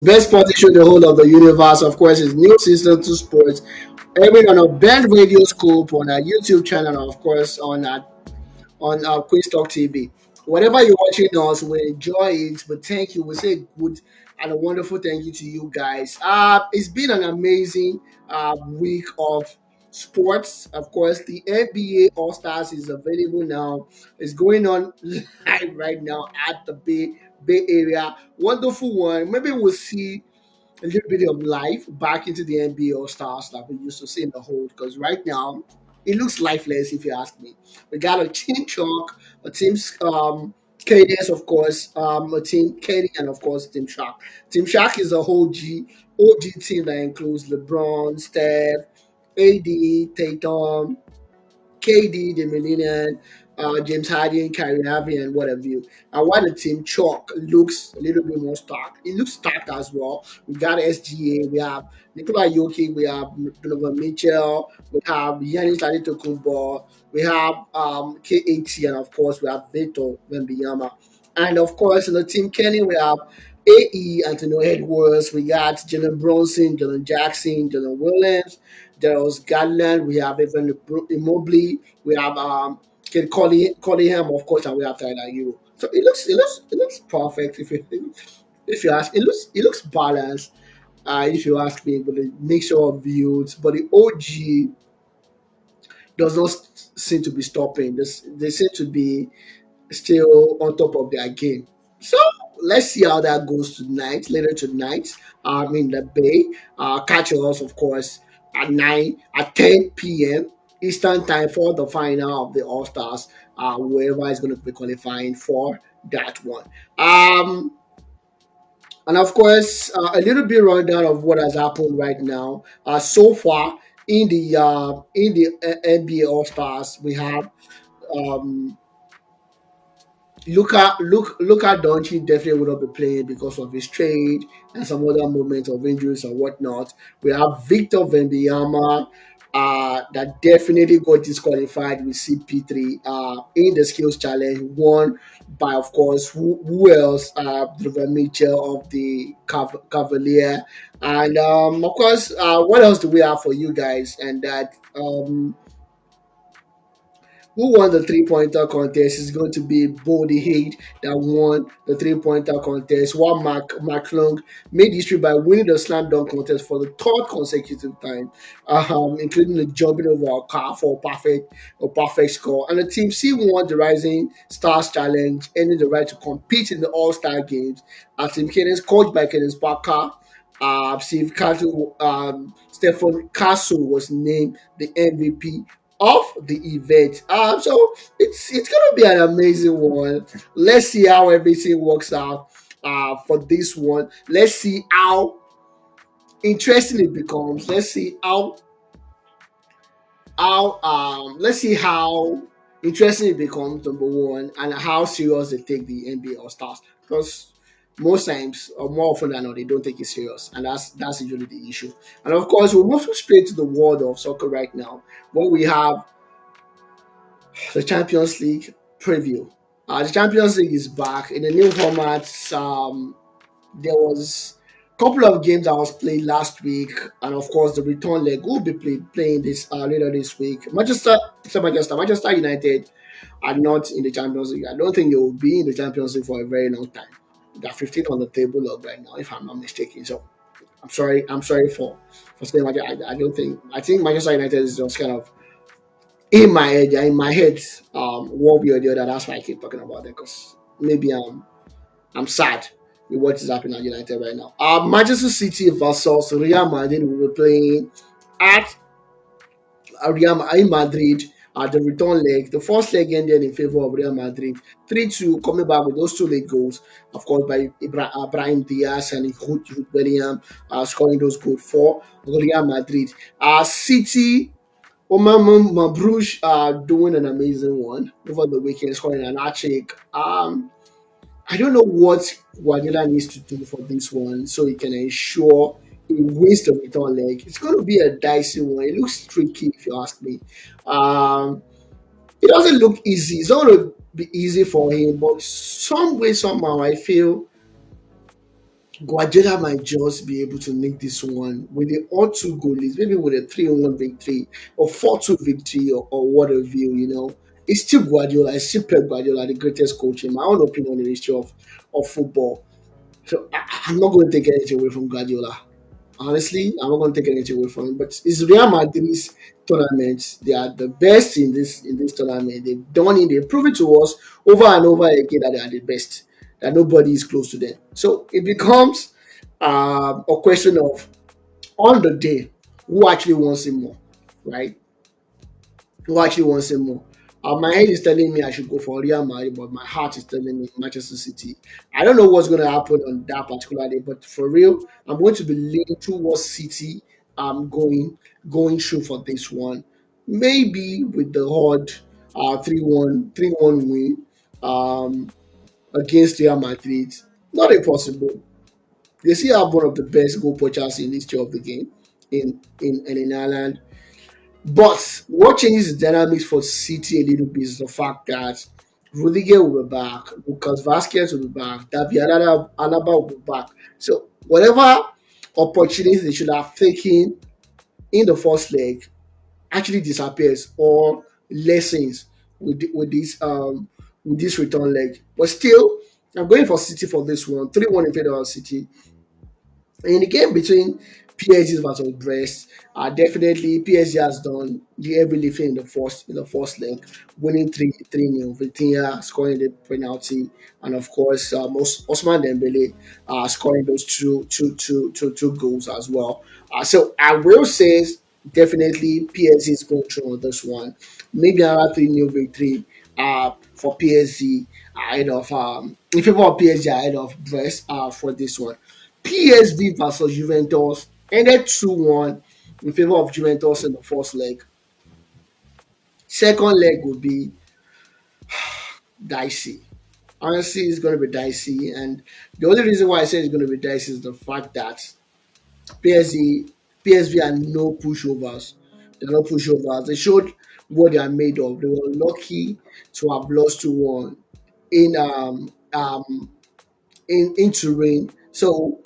Best sporting show in the whole of the universe, of course, is New Season 2 Sports. Airing on a band radio scope on our YouTube channel, and of course, on our Quiz Talk TV. Whatever you're watching us, we enjoy it. But thank you. We say good and a wonderful thank you to you guys. It's been an amazing week of sports. Of course, the NBA All Stars is available now. It's going on live right now at the Bay Area. Wonderful one. Maybe we'll see a little bit of life back into the NBA All Stars that we used to see in the hold. Because right now, it looks lifeless if you ask me. We got a team chalk, a team KDS, of course, a team KD, and of course, Team Shark. Team Shark is a whole OG team that includes LeBron, Steph, AD, Tatum, KD, the Millennium, James Harden, Kyrie Irving, and what have you. And while the team chalk looks a little bit more stacked, it looks stacked as well. We got SGA, we have Nikola Jokic, we have Donovan Mitchell, we have Giannis Antetokounmpo, we have KAT, and of course we have Victor Wembanyama. And of course, in the team Kenny, we have AE, Anthony Edwards, we got Jalen Bronson, Jalen Jackson, Jalen Williams, Darius Garland, we have even Immobile, we have Kid Collingham, of course, and we have Tyler Hero. So it looks perfect if you ask. It looks balanced. If you ask me, but the mixture of views, but the OG does not seem to be stopping. They seem to be still on top of their game. So let's see how that goes tonight, later tonight. In the Bay. Catch us, of course, at 10 p.m. Eastern time for the final of the All Stars. Whoever is going to be qualifying for that one. And of course, a little bit rundown of what has happened right now. So far in the NBA All Stars, we have um, Luka Doncic definitely will not be playing because of his trade and some other moments of injuries and whatnot. We have Victor Wembanyama that definitely got disqualified with CP3 in the skills challenge, won by, of course, who else? Donovan Mitchell of the Cavalier, and of course, what else do we have for you guys? And that who won the three-pointer contest is going to be Bodie Hade that won the three-pointer contest. While Mark Long made history by winning the slam dunk contest for the third consecutive time, including the jumping over a car for a perfect score. And the Team C won the Rising Stars Challenge, earning the right to compete in the All-Star Games. Team Kenneth, coached by Kenneth Parker, Stephen Castle was named the MVP of the event. So it's gonna be an amazing one. Let's see how everything works out for this one. Let's see how interesting it becomes. Let's see how interesting it becomes, number one, and how serious they take the NBA All Stars. Because most times, or more often than not, they don't take it serious, and that's usually the issue. And of course, we'll move straight to the world of soccer right now, where we have the Champions League preview. The Champions League is back in a new format. There was a couple of games that was played last week, and of course, the return leg will be playing this later this week. Manchester United are not in the Champions League. I don't think they will be in the Champions League for a very long time. They're 15th on the table log right now, if I'm not mistaken. So I'm sorry. I'm sorry for saying like I don't think. I think Manchester United is just kind of in my head, one way or the other. That's why I keep talking about it because maybe I'm sad with what is happening at United right now. Manchester City versus Real Madrid will be playing at in Madrid at the return leg. The first leg ended in favor of Real Madrid. 3-2 coming back with those two late goals, of course, by Brahim Diaz and Jude Bellingham scoring those goals for Real Madrid. City Omar Mabrouche doing an amazing one over the weekend, scoring an hat trick. I don't know what Guardiola needs to do for this one so he can ensure he wins the return leg. It's going to be a dicey one. It looks tricky if you ask me. Um, it doesn't look easy. It's not going to be easy for him, but some way, somehow, I feel Guardiola might just be able to make this one with the all two goalies, maybe with a 3-1 victory or 4-2 victory or what have you, you know. It's still Guardiola, it's still Pep Guardiola, the greatest coach in my own opinion in the history of football. So I'm not going to take anything away from Guardiola. Honestly, I'm not going to take anything away from him. But it's Real Madrid's tournament. They are the best in this tournament. They've done it. They've proven to us over and over again that they are the best. That nobody is close to them. So it becomes a question of on the day who actually wants it more, right? Who actually wants it more? My head is telling me I should go for Real Madrid, but my heart is telling me Manchester City. I don't know what's going to happen on that particular day, but for real, I'm going to be leaning towards City. I'm going through for this one. Maybe with the odd 3-1 win against Real Madrid. Not impossible. They still have one of the best goal poachers in the history of the game in Ireland. But what changes the dynamics for City a little bit is the fact that Rudiger will be back, Lucas Vasquez will be back, David Alaba will be back. So whatever opportunities they should have taken in the first leg actually disappears or lessens with this return leg. But still, I'm going for City for this one. 3-1 in favor of City. In the game between PSG versus Brest, definitely PSG has done the heavy lifting in the first leg, winning 3-0. Vitinha scoring the penalty, and of course, Osman Dembele scoring those two goals as well. So I will say definitely PSG is going through on this one. Maybe another 3-0 victory for PSG ahead of in favor of PSG ahead of Brest for this one. PSV versus Juventus ended 2-1 in favor of Juventus in the first leg. Second leg will be dicey. Honestly, it's going to be dicey. And the only reason why I say it's going to be dicey is the fact that PSG, PSV are no pushovers. They're not pushovers. They showed what they are made of. They were lucky to have lost to one in in Turin. So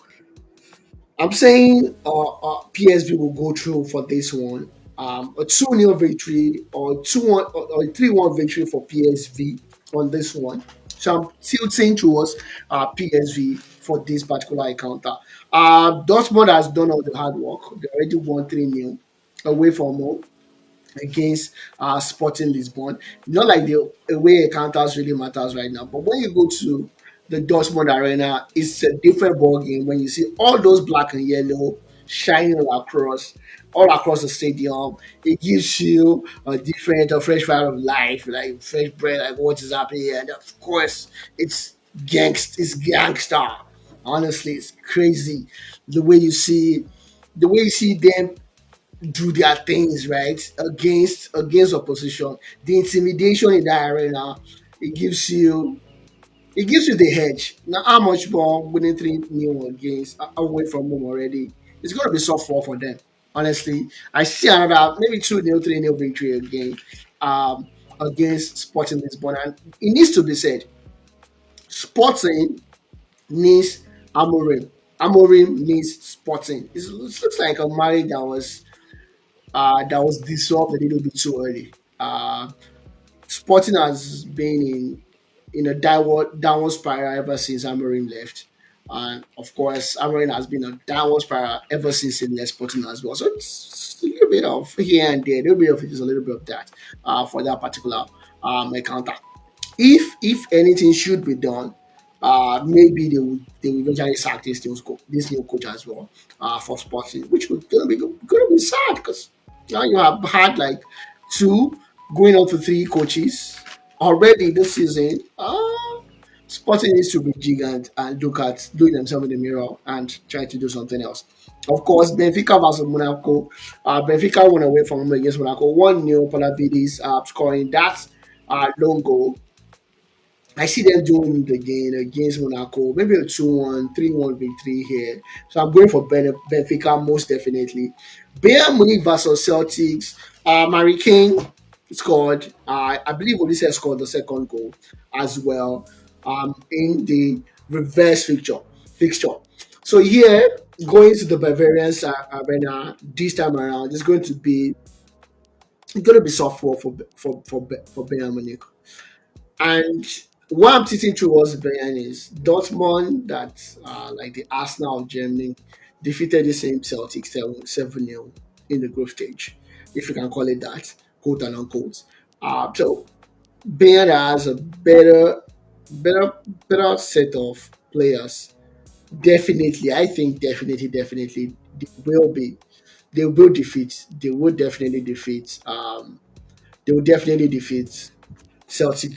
I'm saying PSV will go through for this one. A 2-0 victory or 2-1 or 3-1 victory for PSV on this one. So I'm tilting towards PSV for this particular encounter. Dortmund has done all the hard work. They already won 3-0 away from home against Sporting Lisbon. Not like the away encounters really matters right now, but when you go to the Dortmund Arena, it's a different ball game when you see all those black and yellow shining all across the stadium. It gives you a fresh fire of life, like fresh breath, like what is happening here. And of course, it's gangster. Honestly, it's crazy the way you see them do their things right against opposition. The intimidation in that arena, it gives you it gives you the edge. Now, how much more winning 3-0 against away from home already? It's going to be soft for them. Honestly, I see another maybe 2-0, 3-0 victory again against Sporting Lisbon, and it needs to be said. Sporting needs Amorim. Amorim needs Sporting. It looks like a marriage that was dissolved a little bit too early. Sporting has been in a downward spiral ever since Amorim left. And of course, Amorim has been a downward spiral ever since he left Sporting as well. So it's a little bit of here and there, a little bit of it is a little bit of that for that particular encounter. If anything should be done, maybe they will eventually sack this new coach as well for Sporting, which would gonna be sad because now you have had like two going on to three coaches already this season. Sporting needs to be gigant and look themselves in the mirror and try to do something else. Of course, Benfica versus Monaco. Benfica won away from home against Monaco. 1-0 Palabidis scoring that lone goal. I see them doing it again against Monaco. Maybe a 2-1, 3-1 victory here. So I'm going for Benfica most definitely. Bayern Munich versus Celtics. Mary King scored. I believe Olise scored the second goal as well in the reverse fixture. So here, going to the Bavarians arena this time around, it's going to be soft for Bayern Munich. And what I'm teaching towards Bayern is Dortmund, that like the Arsenal of Germany, defeated the same Celtic 7-0 in the group stage, if you can call it that, quote and unquote. So Bayern has a better, better set of players. Definitely, I think definitely they will defeat. They will definitely defeat Celtic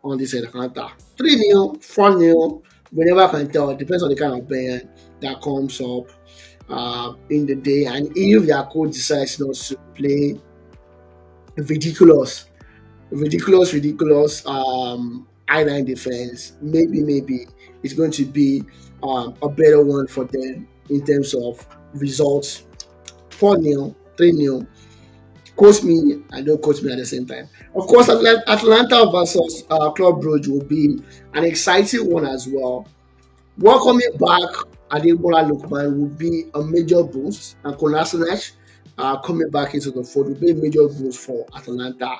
on this encounter. 3-0, 4-0, whenever I can tell, it depends on the kind of band that comes up in the day. And if their coach decides not to play ridiculous, ridiculous I-line defense, maybe it's going to be a better one for them in terms of results. 4-0, 3-0. Coach me and don't coach me at the same time. Of course, Atlanta versus Club Brugge will be an exciting one as well. Welcoming back Adebola Lookman will be a major boost, and Kolasinac coming back into the fold will be a major boost for Atlanta.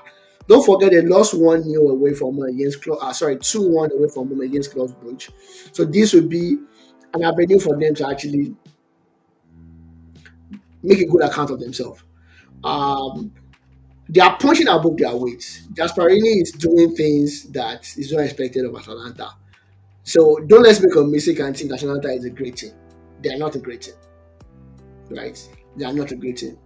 Don't forget they lost 1-0 away from home against 2-1 away from home against Club Brugge. So this will be an avenue for them to actually make a good account of themselves. Um, they are punching above their weight. Gasparini is doing things that is not expected of Atalanta. So don't let's make a mistake and think Atalanta is a great team. They are not a great team, right? They are not a great team.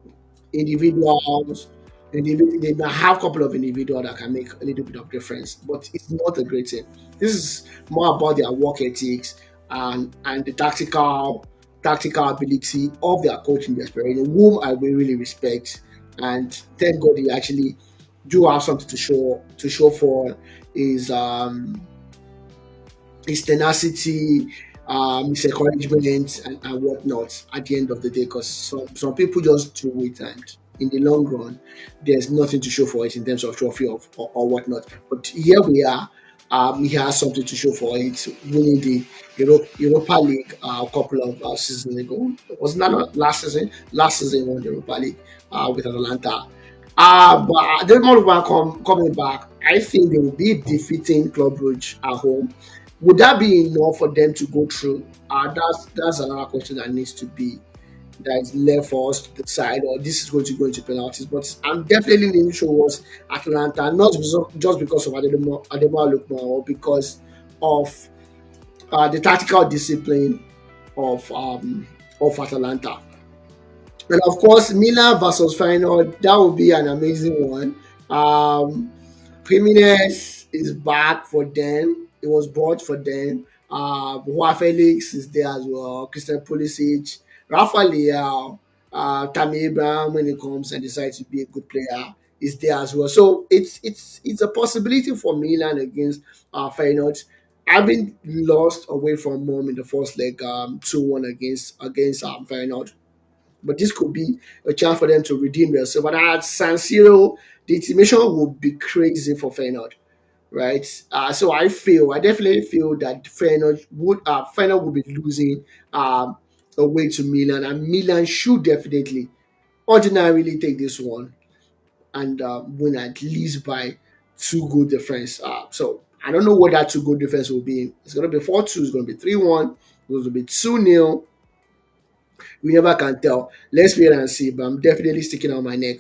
Individuals, they may have a couple of individuals that can make a little bit of difference, but it's not a great team. This is more about their work ethics and the tactical ability of their coaching Gasparini, whom I really respect, and thank God he actually do have something to show for his his tenacity, his encouragement, and whatnot at the end of the day. Because some people just do it, and in the long run, there's nothing to show for it in terms of trophy or whatnot. But here we are. He has something to show for it, winning the Europa League a couple of seasons ago. Was not last season. Last season, won the Europa League with Atalanta. But the one coming back, I think they will be defeating Club Brugge at home. Would that be enough for them to go through? That's another question that needs to be that is left for us to decide, or this is going to go into penalties. But I'm definitely leaning towards Atlanta, not just because of Ademola Lookman, or because of the tactical discipline of Atalanta. And of course, Milan versus Feyenoord, that would be an amazing one. Jimenez is back for them. It was bought for them. Joao Felix is there as well. Christian Pulisic, Rafa Leao, Tammy Abraham, when he comes and decides to be a good player, is there as well. So it's a possibility for Milan against Feyenoord. Having lost away from home in the first leg, 2-1 against Feyenoord, but this could be a chance for them to redeem themselves. But at San Siro, the intimation would be crazy for Feyenoord, right? So I definitely feel that Feyenoord would be losing away to Milan, and Milan should definitely ordinarily take this one and win at least by 2 goal difference. So I don't know what that 2 goal difference will be. It's going to be 4-2. It's going to be 3-1. It's going to be 2-0. We never can tell. Let's wait and see. But I'm definitely sticking out my neck.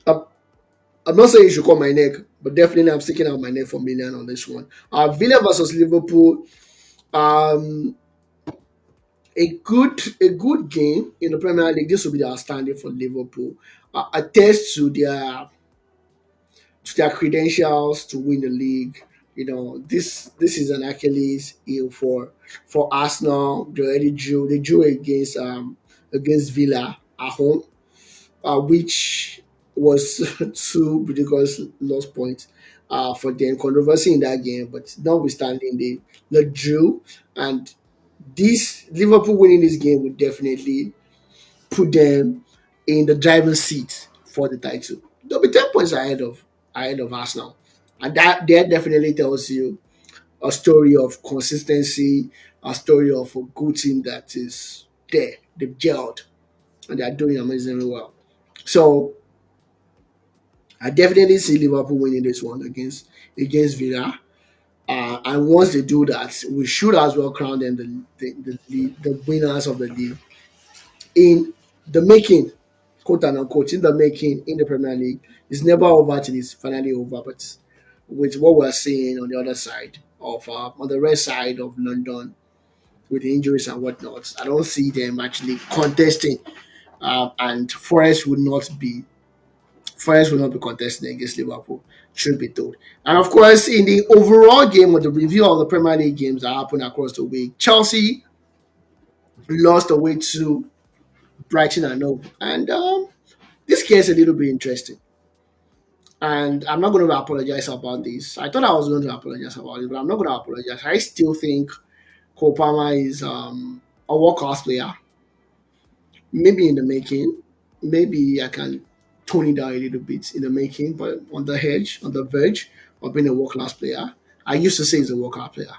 I'm, I'm not saying you should call my neck, but definitely I'm sticking out my neck for Milan on this one. Villa versus Liverpool. Um, a good game in the Premier League. This will be the outstanding for Liverpool. A test to their credentials to win the league. This is an Achilles heel for Arsenal. They drew against Villa at home, which was two ridiculous loss points for them. Controversy in that game, but notwithstanding, they drew, and this Liverpool winning this game would definitely put them in the driver's seat for the title. They'll be 10 points ahead of Arsenal, and that definitely tells you a story of consistency, a story of a good team that is there. They've gelled and they are doing amazingly well. So I definitely see Liverpool winning this one against Villa. And once they do that, we should as well crown them the winners of the league in the making, quote and unquote, in the making in the Premier League. It's never over till it's finally over. But with what we're seeing on the other side of on the red side of London with the injuries and whatnot, I don't see them actually contesting. And Forest will not be contesting against Liverpool, truth be told. And of course, in the overall game or the review of the Premier League games that happened across the week, Chelsea lost away to Brighton and Hove. And this gets a little bit interesting. And I'm not going to apologize about this. I thought I was going to apologize about it, but I'm not going to apologize. I still think Cole Palmer is a world class player. Maybe in the making. Maybe I can tone it down a little bit in the making, but on the verge of being a world class player. I used to say he's a world class player.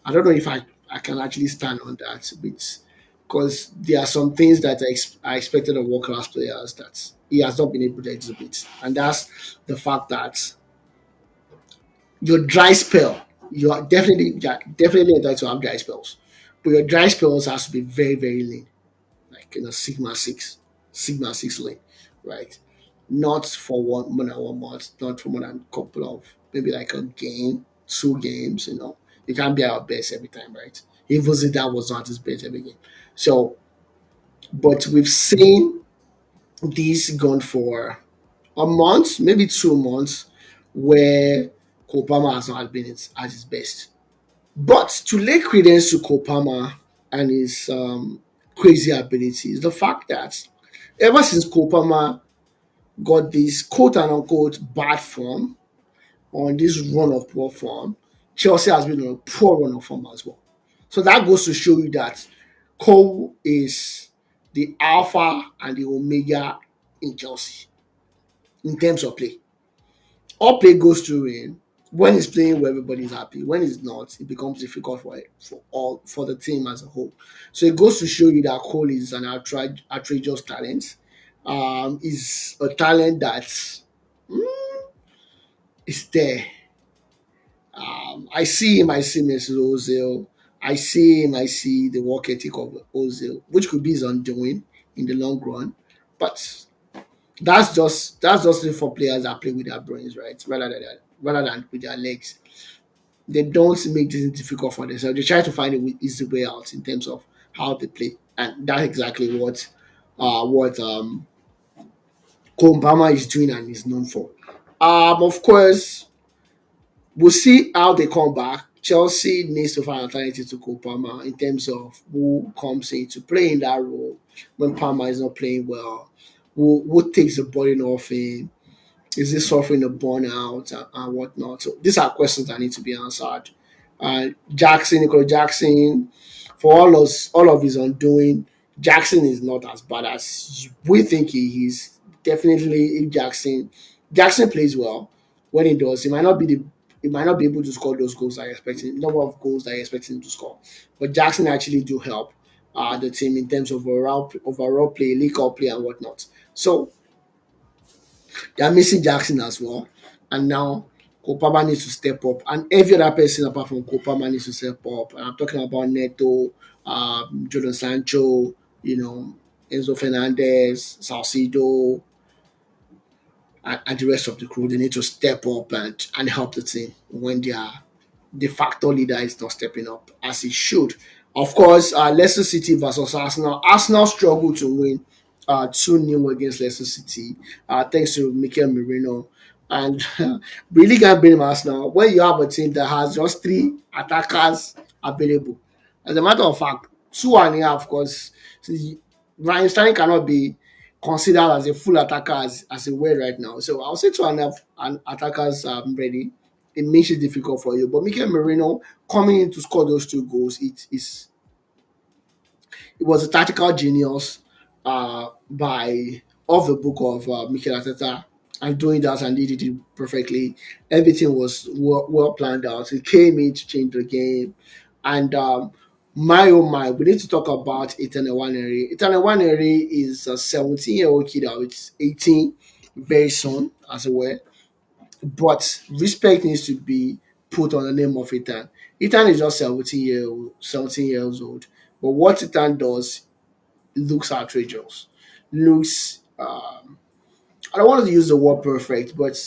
I don't know if I can actually stand on that bit because there are some things that I expected of world class players that he has not been able to exhibit, and that's the fact that your dry spell, you are definitely entitled to have dry spells, but your dry spells has to be very very lean, like in a sigma six lane, right? Not for one more than 1 month, not for more than a couple of maybe like a game, 2 games. You can't be at our best every time, right? Even Zidane was not his best every game. So, but we've seen these gone for a month, maybe 2 months, where Kopama has not been at his best. But to lay credence to Kopama and his crazy abilities, the fact that ever since Kopama got this quote and unquote bad form on this run of poor form, Chelsea has been on a poor run of form as well. So that goes to show you that Cole is the alpha and the omega in Chelsea in terms of play. All play goes through him. When he's playing well, everybody's happy. When he's not, it becomes difficult for the team as a whole. So it goes to show you that Cole is an outrageous talent. Is a talent that is there. I see him. I see Mesut Ozil. I see him. I see the work ethic of Ozil, which could be his undoing in the long run. But that's just for players that play with their brains, right? Rather than with their legs. They don't make this difficult for themselves. They try to find a easy way out in terms of how they play, and that's exactly what Kobama is doing and is known for. Of course, we'll see how they come back. Chelsea needs to find alternative to Cole Palmer in terms of who comes in to play in that role when Palmer is not playing well. Who takes the burden off him? Is he suffering a burnout and whatnot? So these are questions that need to be answered. Nicola Jackson, for all of his undoing, Jackson is not as bad as we think he is. Definitely, if Jackson plays well when he does, he might not be able to score those goals I expecting, number of goals that I expect him to score. But Jackson actually do help the team in terms of overall play, league up play, and whatnot. So they are missing Jackson as well. And now Kopama needs to step up. And every other person apart from Kopama needs to step up. And I'm talking about Neto, Jordan Sancho, Enzo Fernandez, Salcido, and the rest of the crew. They need to step up and help the team when their de facto leader is not stepping up as he should. Of course, Leicester City versus Arsenal. Arsenal struggled to win 2-0 against Leicester City, thanks to Mikel Merino. And really can't blame Arsenal when you have a team that has just 3 attackers available. As a matter of fact, 2.5, of course, Ryan Sterling cannot be considered as a full attacker as a way right now. So I'll say 2.5 attackers ready. It makes it difficult for you. But Mikel Merino coming in to score those 2 goals, it was a tactical genius by of the book of Mikel Arteta and doing that, and he did it perfectly. Everything was well planned out. He came in to change the game, And my oh my, we need to talk about Ethan Nwaneri. Ethan Nwaneri is a 17-year-old kid that is 18 very soon, as it were. But respect needs to be put on the name of Ethan. Ethan is just 17 years old. But what Ethan does looks outrageous. Looks I don't want to use the word perfect, but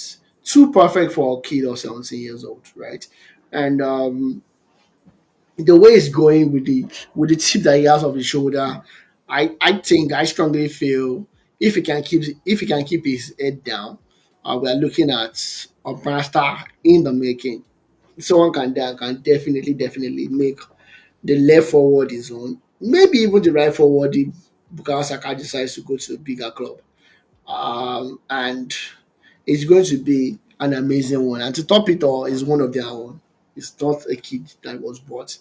too perfect for a kid of 17 years old, right? And the way it's going with the tip that he has off his shoulder, I strongly feel if he can keep his head down, we are looking at a brand star in the making. Someone that can definitely make the left forward his own, maybe even the right forward if Bukayo Saka decides to go to a bigger club. And it's going to be an amazing one. And to top it all, is one of their own. It's not a kid that was bought.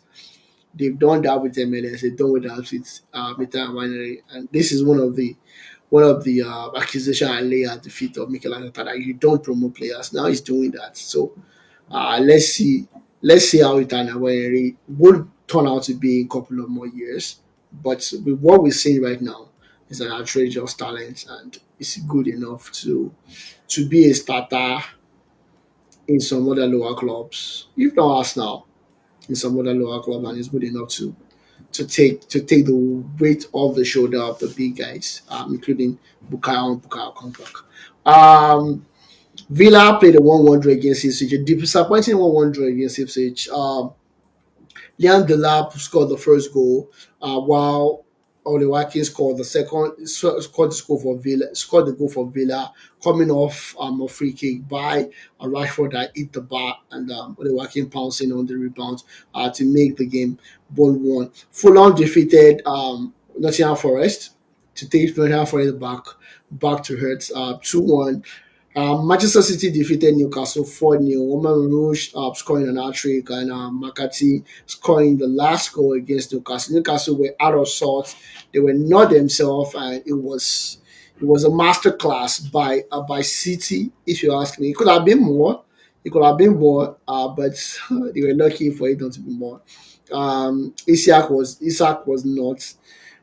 They've done that with MLS. They've done with that with Mita Winery, and this is one of the accusation I lay at the feet of Mikel Arteta that you don't promote players. Now he's doing that. So let's see how Itana Winery would turn out to be in a couple of more years. But with what we're seeing right now, is an outrageous talent, and it's good enough to be a starter in some other lower clubs, if not Arsenal, in some other lower club, and it's good enough to take the weight off the shoulder of the big guys, including Bukayo and Bukayo Compact. Um, Villa played a 1-1 draw against Ipswich, a disappointing 1-1 draw against Ipswich. Liam Delap scored the first goal, while Ole Watkins scored the score for Villa, scored the goal for Villa, coming off a free kick by a Rashford that hit the bar, and Ole Watkins pouncing on the rebound to make the game 1-1. Fulham defeated Nottingham Forest to take Nottingham Forest back to Hertz 2-1. Manchester City defeated Newcastle 4-0. Roman Rouge scoring an hat-trick, and McCarthy scoring the last goal against Newcastle. Newcastle were out of sorts. They were not themselves, and it was a masterclass by City, if you ask me. It could have been more. It could have been more, but they were lucky for it not to be more. Isak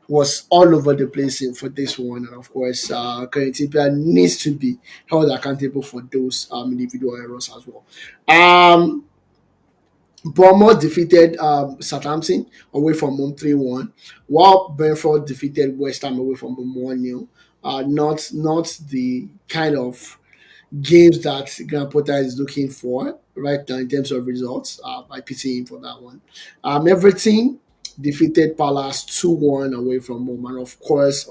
was all over the place for this one, and of course, Curitiba needs to be held accountable for those individual errors as well. Um, Bournemouth defeated Southampton away from home 3-1, while Brentford defeated West Ham away from home 1-0. Not the kind of games that Graham Potter is looking for right now in terms of results. I pity him for that one. Everton defeated Palace 2-1 away from home, and of course,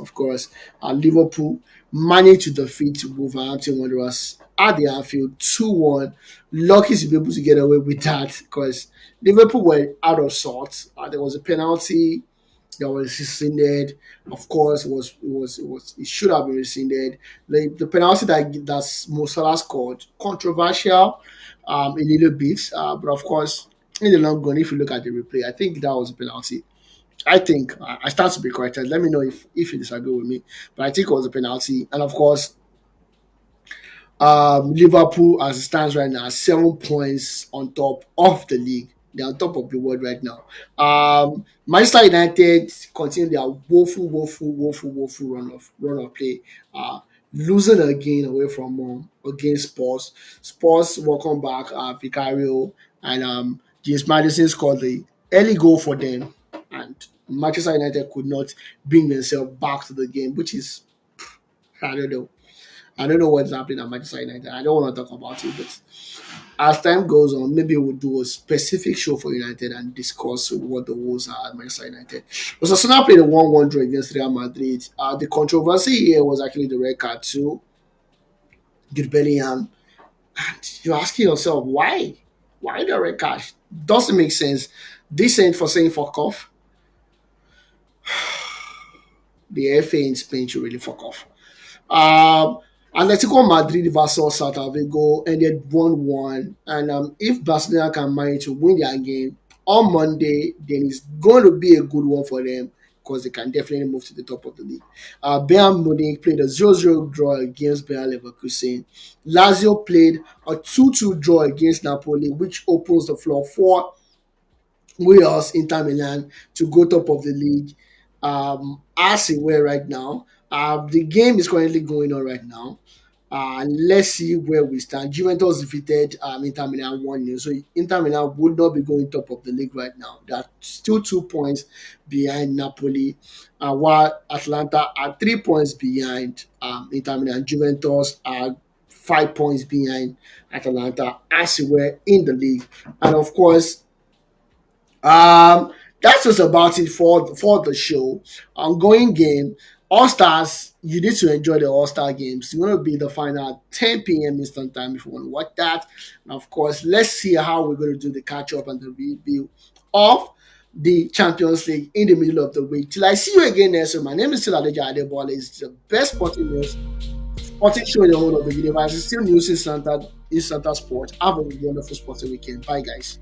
Liverpool managed to defeat Wolverhampton Wanderers at the Anfield 2-1. Lucky to be able to get away with that because Liverpool were out of sorts. There was a penalty that was rescinded. Of course, it should have been rescinded. The penalty that Mo Salah scored, controversial, a little bit, but of course, in the long run, if you look at the replay, I think that was a penalty. I think I stand to be corrected. Let me know if you disagree with me, but I think it was a penalty, and of course, Liverpool, as it stands right now, 7 points on top of the league. They're on top of the world right now. Manchester United continue their woeful run of play. Losing again away from home against Spurs. Spurs welcome back Vicario, and James Madison scored the early goal for them, and Manchester United could not bring themselves back to the game, which is I don't know. I don't know what's happening at Manchester United. I don't want to talk about it, but as time goes on, maybe we'll do a specific show for United and discuss what the woes are at Manchester United. Osasuna played a 1-1 draw against Real Madrid. The controversy here was actually the red card to Jude Bellingham. And you're asking yourself, why? Why the red card? Doesn't make sense. This ain't for saying fuck off. The FA in Spain should really fuck off. Um, Atletico Madrid versus Celta Vigo ended 1-1. And if Barcelona can manage to win their game on Monday, then it's going to be a good one for them because they can definitely move to the top of the league. Bayern Munich played a 0-0 draw against Bayer Leverkusen. Lazio played a 2-2 draw against Napoli, which opens the floor for Wales, Inter Milan to go top of the league. As it were right now, the game is currently going on right now. Let's see where we stand. Juventus defeated Inter Milan 1-0. So Inter Milan would not be going top of the league right now. They're still 2 points behind Napoli, while Atlanta are 3 points behind Inter Milan. Juventus are 5 points behind Atalanta as we were in the league. And of course, um, that's just about it for the show. Ongoing game. All Stars, you need to enjoy the All Star games. It's going to be the final at 10 p.m. Eastern Time if you want to watch that. And of course, let's see how we're going to do the catch up and the review of the Champions League in the middle of the week. Till I see you again next week. My name is still Adeja Adebola. It's the best sporting news, sporting show in the whole of the universe. It's still news in Santa Sports. Have a wonderful sporting weekend. Bye, guys.